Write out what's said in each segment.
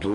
2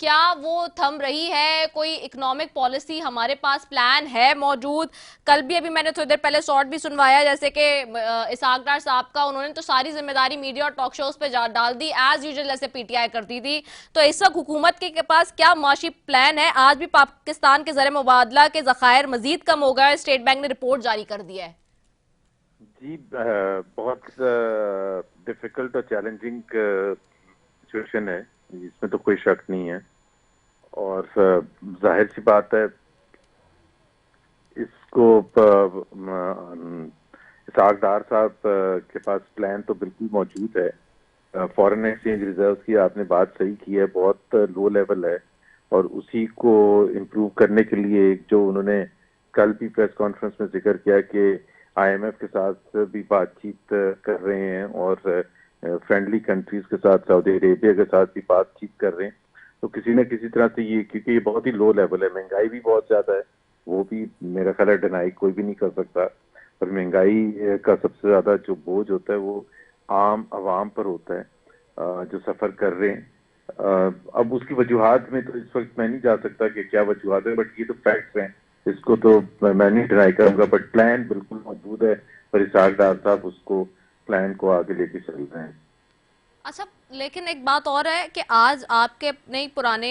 کیا وہ تھم رہی ہے؟ کوئی اکنامک پالیسی ہمارے پاس پلان ہے موجود؟ کل بھی ابھی میں نے تھوڑی دیر پہلے شارٹ بھی سنوایا جیسے کہ اسحاق ڈار صاحب کا، انہوں نے تو ساری ذمہ داری میڈیا اور ٹاک شوز پہ ڈال دی ایز یوزول جیسے پی ٹی آئی کرتی تھی. تو اس وقت حکومت کے پاس کیا معاشی پلان ہے؟ آج بھی پاکستان کے زر مبادلہ کے ذخائر مزید کم ہو گئے، اسٹیٹ بینک نے رپورٹ جاری کر دیا ہے. جی بہت ڈیفیکلٹ اور چیلنجنگ سچویشن ہے، اس میں تو کوئی شک نہیں ہے، اور ظاہر سی بات ہے اس کو اسحاق ڈار صاحب کے پاس پلان تو بالکل موجود ہے. فارن ایکسچینج ریزروز کی آپ نے بات صحیح کی ہے، بہت لو لیول ہے، اور اسی کو امپروو کرنے کے لیے جو انہوں نے کل بھی پریس کانفرنس میں ذکر کیا کہ آئی ایم ایف کے ساتھ بھی بات چیت کر رہے ہیں، اور فرینڈلی کنٹریز کے ساتھ سعودی عربیہ کے ساتھ بھی بات چیت کر رہے ہیں. تو کسی نہ کسی طرح سے یہ، کیونکہ یہ بہت ہی لو لیول ہے، مہنگائی بھی بہت زیادہ ہے، وہ بھی میرا خیال ہے ڈینائی کوئی بھی نہیں کر سکتا، اور مہنگائی کا سب سے زیادہ جو بوجھ ہوتا ہے وہ عام عوام پر ہوتا ہے جو سفر کر رہے ہیں. اب اس کی وجوہات میں تو اس وقت میں نہیں جا سکتا کہ کیا وجوہات ہیں، بٹ یہ تو فیکٹس ہیں، اس کو تو میں نہیں ڈینائی کروں گا، بٹ پلان بالکل موجود ہے، اور اسحاق ڈار صاحب اس کو پلان کو آگے لے کے چل رہے ہیں. اچھا لیکن ایک بات اور ہے کہ آج آپ کے اپنے پرانے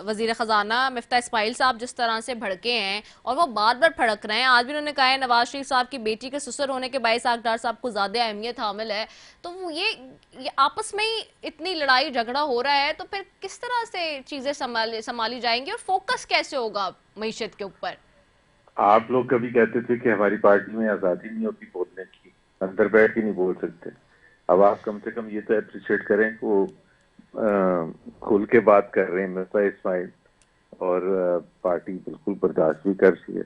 وزیر خزانہ مفتاح اسماعیل صاحب جس طرح سے بھڑکے ہیں اور وہ بار بار بھڑک رہے ہیں، آج بھی انہوں نے کہا ہے نواز شریف صاحب کی بیٹی کے سسر ہونے کے باعث اسحاق ڈار صاحب کو زیادہ اہمیت حامل ہے، تو وہ یہ آپس میں ہی اتنی لڑائی جھگڑا ہو رہا ہے، تو پھر کس طرح سے چیزیں سنبھالی جائیں گی اور فوکس کیسے ہوگا معیشت کے اوپر؟ آپ لوگ کبھی کہتے تھے کہ ہماری پارٹی میں آزادی نہیں ہوتی بولنے کی، اندر بیٹھ کے نہیں بول سکتے. اب آپ کم سے کم یہ تو اپریشیٹ کریں کہ وہ کھل کے بات کر رہے ہیں مفتاح اسماعیل، اور پارٹی بالکل برداشت بھی کر رہی ہے.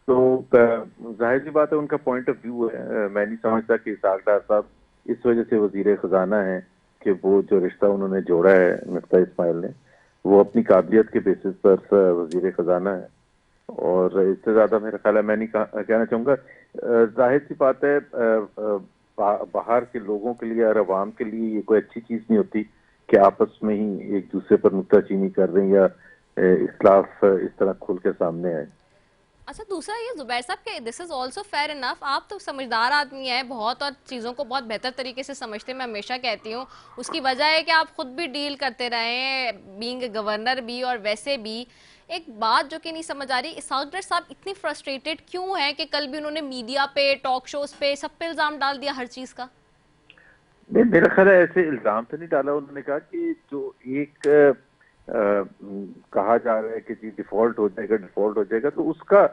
تو ظاہر سی بات ہے ان کا پوائنٹ آف ویو ہے. میں نہیں سمجھتا کہ اسحاق ڈار صاحب اس وجہ سے وزیر خزانہ ہیں کہ وہ جو رشتہ انہوں نے جوڑا ہے مفتاح اسماعیل نے، وہ اپنی قابلیت کے بیسس پر وزیر خزانہ ہے، اور اس سے زیادہ میرا خیال ہے میں نہیں کہنا چاہوں گا. ظاہر سی بات ہے باہر کے لوگوں کے لیے اور عوام کے لیے یہ کوئی اچھی چیز نہیں ہوتی کہ آپس میں ہی ایک دوسرے پر نکتہ چینی کر رہے ہیں یا اختلاف اس طرح کھل کے سامنے آئے. اچھا دوسرا یہ زبیر صاحب کہ دس از آلسو فیئر انف، آپ تو سمجھدار آدمی ہیں بہت اور چیزوں کو بہت بہتر طریقے سے سمجھتے ہیں، میں ہمیشہ کہتی ہوں اس کی وجہ ہے کہ آپ خود بھی ڈیل کرتے رہے ہیں بینگ گورنر بھی اور ویسے بھی. ایک بات جو کہ نہیں سمجھ آ رہی، اسحاق ڈار صاحب اتنی فرسٹریٹڈ کیوں ہیں کہ کل بھی انہوں نے میڈیا پہ ٹاک شوز پہ سب پہ الزام ڈال دیا ہر چیز کا؟ نہیں میرا خیال ہے ایسے الزام تو نہیں ڈالا، انہوں نے کہا کہ جو ایک کہا جا رہا ہے کہ جی ڈیفالٹ ہو جائے گا تو اس کا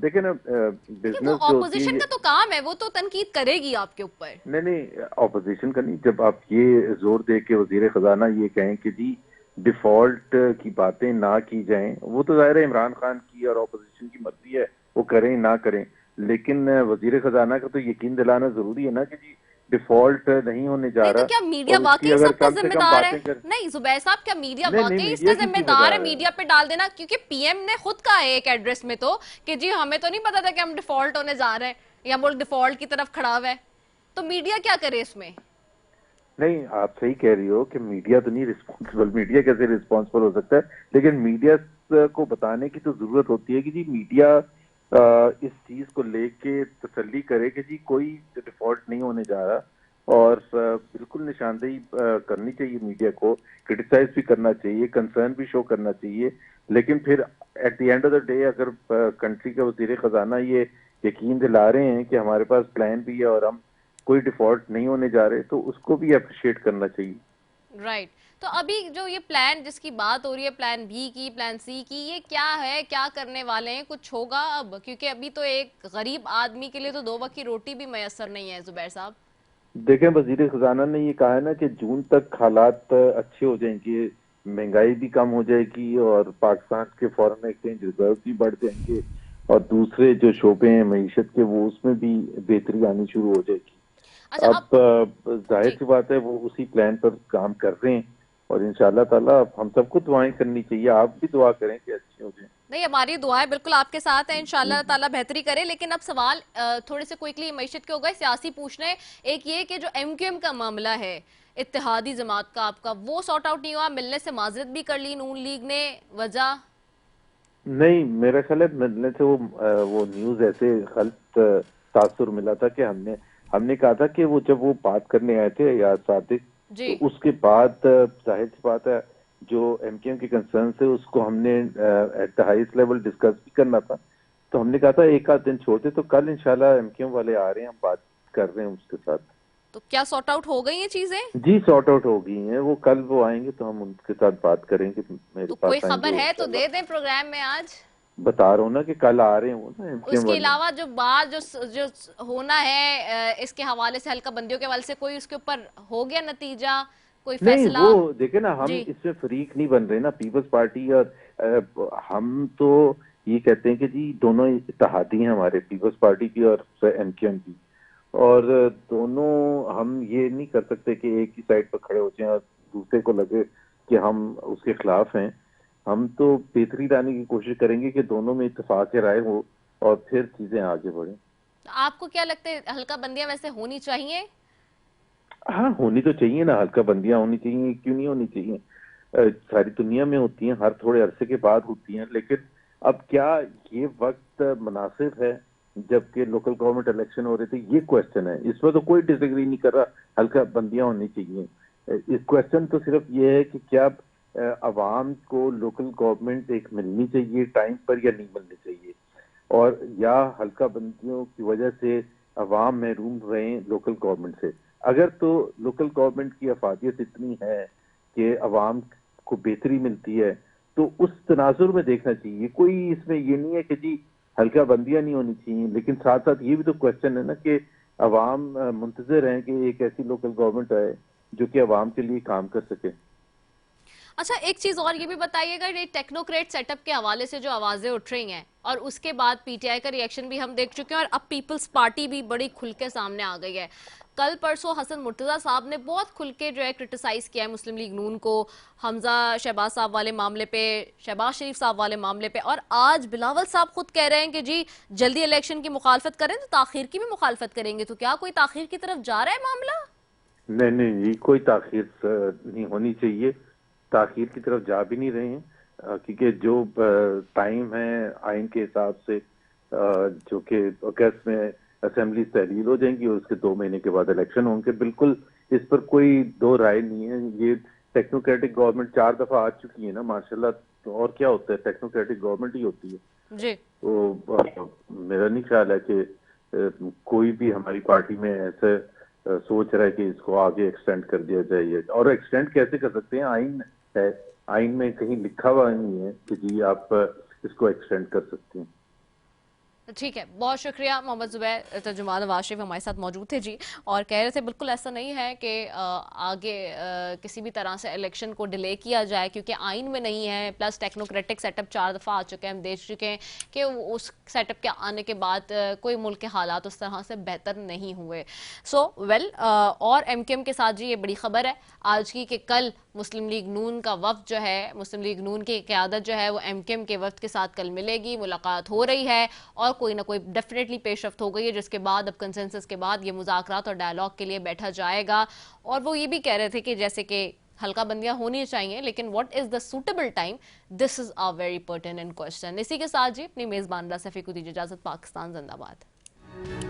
دیکھیں نا بزنس جو اپوزیشن کا تو کام ہے، وہ تو تنقید کرے گی آپ کے اوپر. نہیں اپوزیشن کا نہیں. جب آپ یہ زور دے کے وزیر خزانہ یہ کہیں کہ جی ڈیفالٹ کی باتیں نہ کی جائیں، وہ تو ظاہر ہے عمران خان کی اور اپوزیشن کی مرضی ہے، وہ کریں نہ کریں، لیکن وزیر خزانہ کا تو یقین دلانا ضروری ہے نا کہ جی ڈیفالٹ نہیں ہونے جا رہا. تو کیا میڈیا واقعی اس کا ذمہ دار ہے؟ نہیں زبیر صاحب کیا میڈیا واقعی اس کا ذمہ دار ہے میڈیا پہ ڈال دینا؟ کیونکہ پی ایم نے خود کہا ہے ایک ایڈریس میں تو کہ جی ہمیں تو نہیں پتا تھا کہ ہم ڈیفالٹ ہونے جا رہے ہیں یا ملک ڈیفالٹ کی طرف کھڑا ہوا ہے، تو میڈیا کیا کرے اس میں؟ نہیں آپ صحیح کہہ رہی ہو کہ میڈیا تو نہیں رسپانسبل، میڈیا کیسے رسپانسبل ہو سکتا ہے، لیکن میڈیا کو بتانے کی تو ضرورت ہوتی ہے کہ جی میڈیا اس چیز کو لے کے تسلی کرے کہ جی کوئی ڈیفالٹ نہیں ہونے جا رہا، اور بالکل نشاندہی کرنی چاہیے میڈیا کو، کرٹیسائز بھی کرنا چاہیے، کنسرن بھی شو کرنا چاہیے، لیکن پھر at the end of the day اگر کنٹری کا وزیر خزانہ یہ یقین دلا رہے ہیں کہ ہمارے پاس پلان بھی ہے اور ہم کوئی ڈیفالٹ نہیں ہونے جا رہے، تو اس کو بھی اپریشیٹ کرنا چاہیے. رائٹ. تو ابھی جو یہ پلان جس کی بات ہو رہی ہے، پلان بی کی، پلان سی کی، یہ کیا ہے، کیا کرنے والے ہیں، کچھ ہوگا اب؟ کیونکہ ابھی تو ایک غریب آدمی کے لیے تو 2 وقت کی روٹی بھی میسر نہیں ہے. زبیر صاحب دیکھیں وزیر خزانہ نے یہ کہا ہے نا کہ جون تک حالات اچھے ہو جائیں گے، مہنگائی بھی کم ہو جائے گی اور پاکستان کے فارن ایکسچینج ریزرو بھی بڑھ جائیں گے، اور دوسرے جو شعبے ہیں معیشت کے وہ اس میں بھی بہتری آنی شروع ہو جائے گی. اب ظاہر سی بات ہے وہ اسی پلان پر کام کر رہے ہیں، اور انشاءاللہ تعالیٰ ہم سب کو دعائیں کرنی چاہیے، آپ بھی دعا کریں کہ اچھی ہو جائیں. نہیں ہماری دعائیں بالکل آپ کے ساتھ ہیں، انشاءاللہ تعالیٰ بہتری کرے. لیکن اب سوال تھوڑے سے کوئکلی معیشت کے ہو گئے، سیاسی پوچھنے. ایک یہ کہ جو ایم کیو ایم کا معاملہ ہے، اتحادی جماعت کا آپ کا وہ سارٹ آؤٹ نہیں ہوا؟ ملنے سے معذرت بھی کر لی نون لیگ نے، وجہ؟ نہیں، میرا خیال ہے ملنے سے وہ نیوز ایسے غلط تاثر ملا تھا کہ ہم نے کہا تھا کہ وہ جب وہ بات کرنے آئے تھے یا صادق، جی تو اس کے بعد ظاہر سی بات ہے جو ایم کیو ایم کے کنسرن سے اس کو ہم نے at the highest level discuss بھی کرنا تھا، تو ہم نے کہا تھا ایک آدھ دن چھوڑتے، تو کل انشاءاللہ ایم کیو ایم والے آ رہے ہیں، ہم بات کر رہے ہیں اس کے ساتھ۔ تو کیا سارٹ آؤٹ ہو گئی ہیں چیزیں؟ جی سارٹ آؤٹ ہو گئی ہیں، وہ کل وہ آئیں گے تو ہم ان کے ساتھ بات کریں گے، میرے تو پاس کوئی آئیں خبر گے ہے تو انشاءاللہ۔ دے دیں پروگرام میں آج۔ بتا رہا ہوں نا کہ کل آ رہے ہیں وہ نا ایم کیو اس ایم کے والے۔ علاوہ جو بات جو ہونا ہے اس کے حوالے سے، حلقہ بندیوں کے حوالے سے، کوئی اس کے اوپر ہو گیا نتیجہ، کوئی نہیں، فیصلہ؟ وہ دیکھیں نا، ہم جی اس میں فریق نہیں بن رہے نا، پیپلز پارٹی اور ہم تو یہ کہتے ہیں کہ جی دونوں اتحادی ہیں ہمارے، پیپلز پارٹی کی اور ایم کیو ایم کی، اور دونوں ہم یہ نہیں کر سکتے کہ ایک ہی سائڈ پر کھڑے ہو جائیں اور دوسرے کو لگے کہ ہم اس کے خلاف ہیں۔ ہم تو بہتری لانے کی کوشش کریں گے کہ دونوں میں اتفاق رائے ہو اور پھر چیزیں آگے بڑھیں۔ آپ کو کیا لگتا ہے حلقہ بندیاں ویسے ہونی چاہیے؟ ہاں، ہونی تو چاہیے نا، حلقہ بندیاں ہونی چاہیے، کیوں نہیں ہونی چاہیے؟ ساری دنیا میں ہوتی ہیں، ہر تھوڑے عرصے کے بعد ہوتی ہیں، لیکن اب کیا یہ وقت مناسب ہے جبکہ لوکل گورنمنٹ الیکشن ہو رہے تھے؟ یہ کوشچن ہے، اس میں تو کوئی ڈس ایگری نہیں کر رہا، حلقہ بندیاں ہونی چاہیے۔ اس کوشچن تو صرف یہ ہے کہ کیا عوام کو لوکل گورنمنٹ ایک ملنی چاہیے ٹائم پر یا نہیں ملنی چاہیے، اور یا حلقہ بندیوں کی وجہ سے عوام محروم رہیں لوکل گورنمنٹ سے۔ اگر تو لوکل گورنمنٹ کی افادیت اتنی ہے کہ عوام کو بہتری ملتی ہے تو اس تناظر میں دیکھنا چاہیے، کوئی اس میں یہ نہیں ہے کہ جی حلقہ بندیاں نہیں ہونی چاہیے، لیکن ساتھ ساتھ یہ بھی تو کوشچن ہے نا کہ عوام منتظر ہیں کہ ایک ایسی لوکل گورنمنٹ آئے جو کہ عوام کے لیے کام کر سکے۔ اچھا ایک چیز اور یہ بھی بتائیے گا، یہ ٹیکنوکریٹ سیٹ اپ کے حوالے سے جو آوازیں اٹھ رہی ہیں اور اس کے بعد پی ٹی آئی کا ریئیکشن بھی ہم دیکھ چکے ہیں، اور اب پیپلز پارٹی بھی بڑی کھل کے سامنے آ گئی ہے۔ کل پرسوں حسن مرتضیٰ صاحب نے بہت کھل کے جو ہے کرٹیسائز کیا ہے مسلم لیگ نون کو، حمزہ شہباز صاحب والے معاملے پہ، شہباز شریف صاحب والے معاملے پہ، اور آج بلاول صاحب خود کہہ رہے ہیں کہ جی جلدی الیکشن کی مخالفت کریں تو تاخیر کی بھی مخالفت کریں گے۔ تو کیا کوئی تاخیر کی طرف جا رہا ہے معاملہ؟ نہیں، یہ کوئی تاخیر نہیں ہونی چاہیے، تاخیر کی طرف جا بھی نہیں رہے ہیں، کیونکہ جو ٹائم ہے آئین کے حساب سے جو کہ اگست میں اسمبلی تحلیل ہو جائیں گی اور اس کے 2 مہینے کے بعد الیکشن ہوں گے، بالکل اس پر کوئی دو رائے نہیں ہے۔ یہ ٹیکنوکریٹک گورنمنٹ 4 دفعہ آ چکی ہے نا ماشاءاللہ، تو اور کیا ہوتا ہے، ٹیکنوکریٹک گورنمنٹ ہی ہوتی ہے۔ جی تو میرا نہیں خیال ہے کہ کوئی بھی ہماری پارٹی میں ایسے سوچ رہا ہے کہ اس کو آگے ایکسٹینڈ کر دیا جائے، اور ایکسٹینڈ کیسے کر سکتے ہیں؟ آئین ہے، آئین میں کہیں لکھا ہوا نہیں ہے کہ جی آپ اس کو ایکسٹینڈ کر سکتے ہیں۔ ٹھیک ہے، بہت شکریہ محمد زبیر، ترجمان نواز شریف ہمارے ساتھ موجود تھے جی، اور کہہ رہے تھے بالکل ایسا نہیں ہے کہ آگے کسی بھی طرح سے الیکشن کو ڈیلے کیا جائے، کیونکہ آئین میں نہیں ہے، پلس ٹیکنوکریٹک سیٹ اپ 4 دفعہ آ چکے ہیں، ہم دیکھ چکے ہیں کہ اس سیٹ اپ کے آنے کے بعد کوئی ملک کے حالات اس طرح سے بہتر نہیں ہوئے۔ اور ایم کیو ایم کے ساتھ جی یہ بڑی خبر ہے آج کی کہ کل مسلم لیگ نون کا وفد جو ہے، مسلم لیگ نون کی قیادت جو ہے وہ ایم کیو ایم کے وفد کے ساتھ کل ملے گی، ملاقات ہو رہی ہے، اور کوئی نہ کوئی ڈیفینیٹلی پیش رفت ہو گئی ہے، جس کے بعد اب کنسنسس کے بعد یہ مذاکرات اور ڈائلاگ کے لیے بیٹھا جائے گا۔ اور وہ یہ بھی کہہ رہے تھے کہ جیسے کہ حلقہ بندیاں ہونی چاہیے، لیکن what is the suitable time, this is a very pertinent question. اسی کے ساتھ جی اپنی میزبان رضا صفی کو دیجیے اجازت۔ پاکستان زندہ باد۔